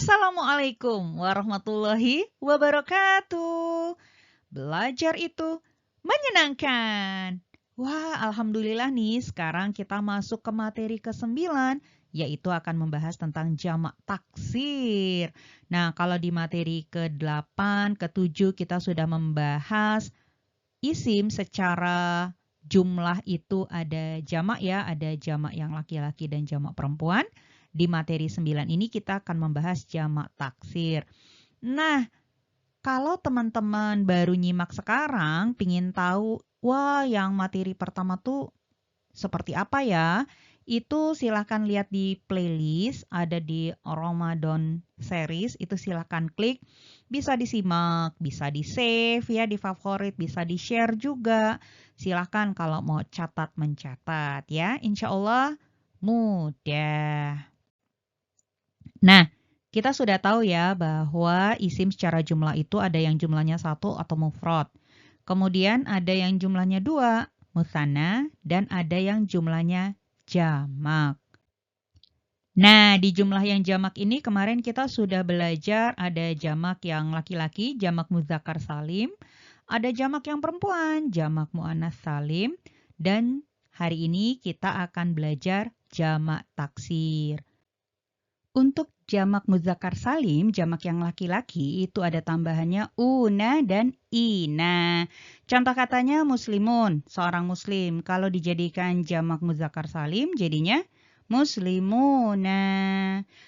Assalamualaikum warahmatullahi wabarakatuh. Belajar itu menyenangkan. Wah, alhamdulillah nih sekarang kita masuk ke materi ke-9, yaitu akan membahas tentang jamak taksir. Nah, kalau di materi ke-8, ke-7 kita sudah membahas isim secara jumlah itu ada jamak ya, ada jamak yang laki-laki dan jamak perempuan. Di materi 9 ini kita akan membahas jamak taksir. Nah, kalau teman-teman baru nyimak sekarang, pingin tahu, wah yang materi pertama tuh seperti apa ya? Itu silahkan lihat di playlist, ada di Ramadan series, itu silahkan klik. Bisa disimak, bisa di-save ya, di favorit, bisa di-share juga. Silahkan kalau mau catat-mencatat ya, insya Allah mudah. Nah, kita sudah tahu ya bahwa isim secara jumlah itu ada yang jumlahnya 1 atau mufrad. Kemudian ada yang jumlahnya 2, mutsanna, dan ada yang jumlahnya jamak. Nah, di jumlah yang jamak ini kemarin kita sudah belajar ada jamak yang laki-laki, jamak muzakkar salim, ada jamak yang perempuan, jamak muannats salim, dan hari ini kita akan belajar jamak taksir. Untuk jamak muzakkar salim, jamak yang laki-laki itu ada tambahannya una dan ina. Contoh katanya muslimun, seorang muslim. Kalau dijadikan jamak muzakkar salim jadinya muslimuna.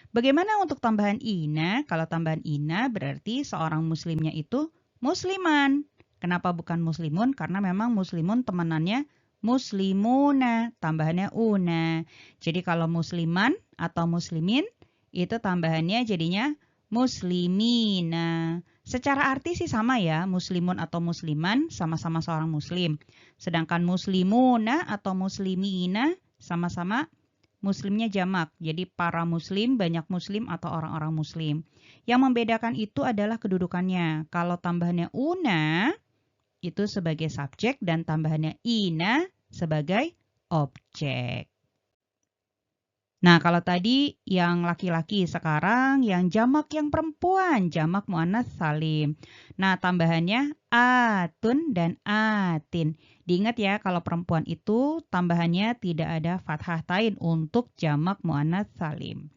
Bagaimana untuk tambahan ina? Kalau tambahan ina berarti seorang muslimnya itu musliman. Kenapa bukan muslimun? Karena memang muslimun temanannya muslimuna, tambahannya una. Jadi kalau musliman atau muslimin itu tambahannya jadinya muslimina. Secara arti sih sama ya, muslimun atau musliman sama-sama seorang muslim. Sedangkan muslimuna atau muslimina sama-sama muslimnya jamak. Jadi para muslim, banyak muslim atau orang-orang muslim. Yang membedakan itu adalah kedudukannya. Kalau tambahannya una itu sebagai subjek dan tambahannya ina sebagai objek. Nah, kalau tadi yang laki-laki, sekarang yang jamak yang perempuan, jamak muannats salim. Nah, tambahannya atun dan atin. Diingat ya, kalau perempuan itu tambahannya tidak ada fathah tain untuk jamak muannats salim.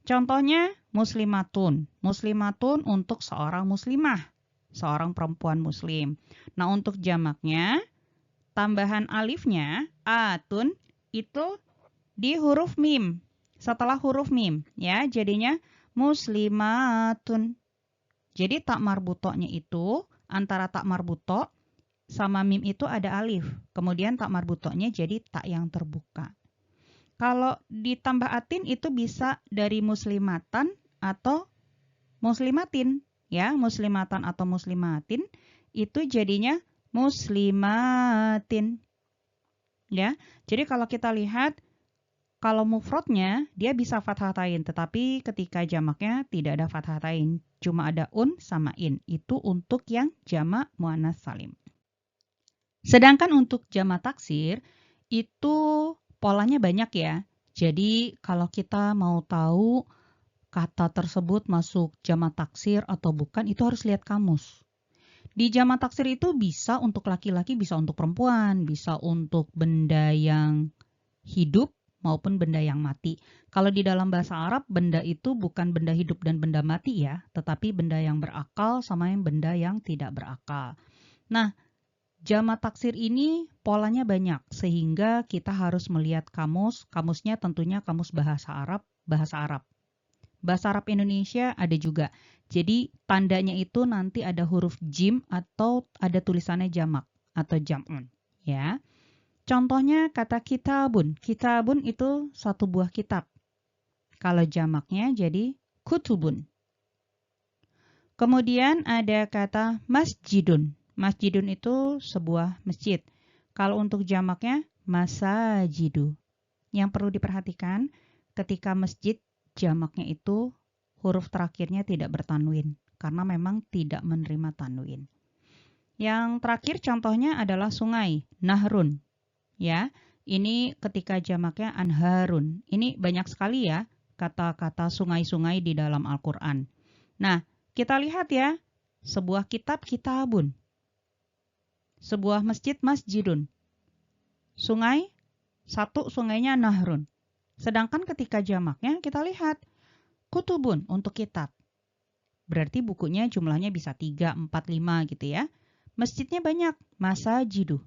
Contohnya muslimatun. Muslimatun untuk seorang muslimah, seorang perempuan muslim. Nah, untuk jamaknya, tambahan alifnya, atun, itu di huruf mim. Setelah huruf mim ya, jadinya muslimatun. Jadi tak marbutoknya itu antara tak marbutok sama mim itu ada alif. Kemudian tak marbutoknya jadi tak yang terbuka. Kalau ditambah atin itu bisa dari muslimatan atau muslimatin ya, muslimatan atau muslimatin itu jadinya muslimatin. Ya. Jadi kalau kita lihat kalau mufradnya dia bisa fathatain, tetapi ketika jamaknya tidak ada fathatain, cuma ada un sama in. Itu untuk yang jamak muannats salim. Sedangkan untuk jamak taksir itu polanya banyak ya. Jadi kalau kita mau tahu kata tersebut masuk jamak taksir atau bukan, itu harus lihat kamus. Di jamak taksir itu bisa untuk laki-laki, bisa untuk perempuan, bisa untuk benda yang hidup maupun benda yang mati. Kalau di dalam bahasa Arab, benda itu bukan benda hidup dan benda mati ya, tetapi benda yang berakal sama yang benda yang tidak berakal. Nah, jamak taksir ini polanya banyak, sehingga kita harus melihat kamus. Kamusnya tentunya kamus bahasa Arab, bahasa Arab. Bahasa Arab Indonesia ada juga. Jadi tandanya itu nanti ada huruf jim atau ada tulisannya jamak atau jam'un, ya. Contohnya kata kitabun. Kitabun itu satu buah kitab. Kalau jamaknya jadi kutubun. Kemudian ada kata masjidun. Masjidun itu sebuah masjid. Kalau untuk jamaknya masajidu. Yang perlu diperhatikan ketika masjid jamaknya itu huruf terakhirnya tidak bertanwin. Karena memang tidak menerima tanwin. Yang terakhir contohnya adalah sungai. Nahrun. Ya, ini ketika jamaknya anharun. Ini banyak sekali ya kata-kata sungai-sungai di dalam Al-Quran. Nah, kita lihat ya, sebuah kitab kitabun, sebuah masjid masjidun, sungai, satu sungainya nahrun. Sedangkan ketika jamaknya kita lihat kutubun untuk kitab. Berarti bukunya jumlahnya bisa 3, 4, 5 gitu ya. Masjidnya banyak, masajidu.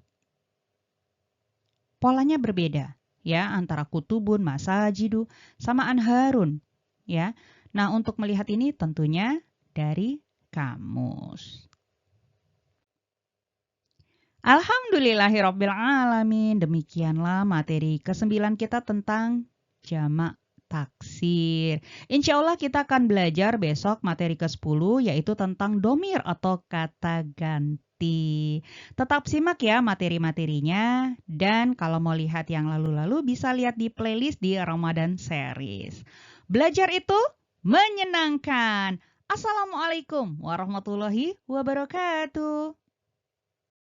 Polanya berbeda ya antara kutubun, masajidu sama anharun ya. Nah, untuk melihat ini tentunya dari kamus. Alhamdulillahirabbil alamin. Demikianlah materi ke-9 kita tentang jamak taksir. Insya Allah kita akan belajar besok materi ke-10 yaitu tentang domir atau kata ganti. Tetap simak ya materi-materinya, dan kalau mau lihat yang lalu-lalu bisa lihat di playlist di Ramadan Series. Belajar itu menyenangkan. Assalamualaikum warahmatullahi wabarakatuh.